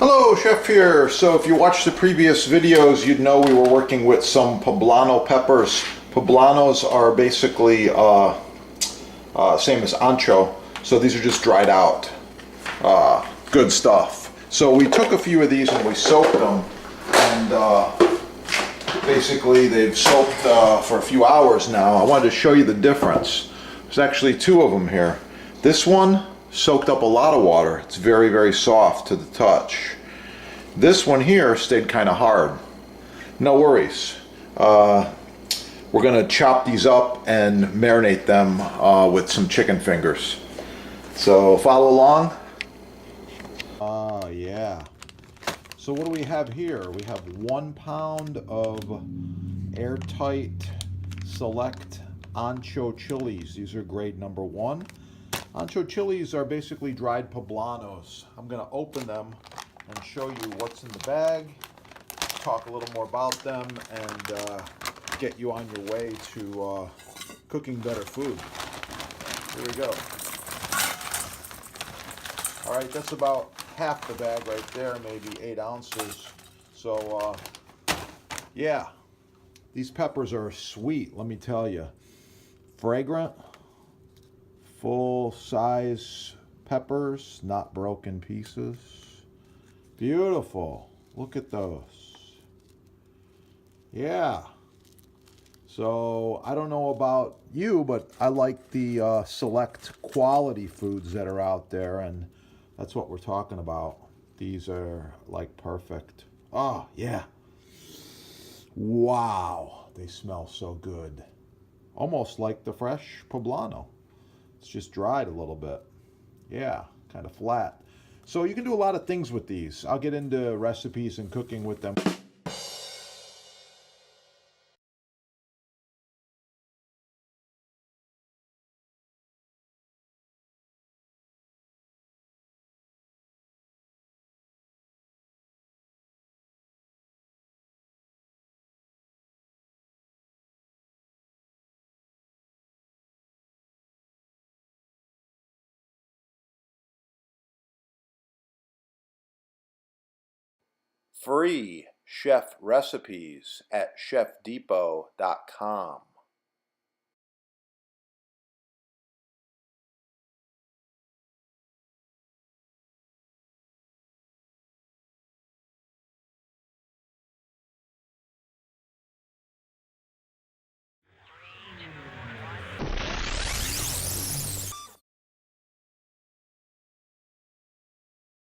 Hello, Chef here. So if you watched the previous videos, you'd know we were working with some poblano peppers. Poblanos are basically same as ancho, so these are just dried out. Good stuff. So we took a few of these and we soaked them, and basically they've soaked for a few hours now. I wanted to show you the difference. There's actually two of them here. This one soaked up a lot of water. It's very, very soft to the touch. This one here stayed kind of hard. No worries. We're going to chop these up and marinate them with some chicken fingers. So follow along. Yeah. So what do we have here? We have 1 pound of airtight select ancho chilies. These are grade number 1. Ancho chilies are basically dried poblanos. I'm going to open them and show you what's in the bag, talk a little more about them, and get you on your way to cooking better food. Here we go. All right, that's about half the bag right there, maybe 8 ounces. So, yeah, these peppers are sweet, let me tell you. Fragrant, full-size peppers, not broken pieces. Beautiful. Look at those. Yeah. So I don't know about you, but I like the select quality foods that are out there, and that's what we're talking about. These are like perfect. Oh, yeah. Wow. They smell so good. Almost like the fresh poblano. It's just dried a little bit. Yeah, kind of flat. So you can do a lot of things with these. I'll get into recipes and cooking with them. Free chef recipes at chefdepot.com.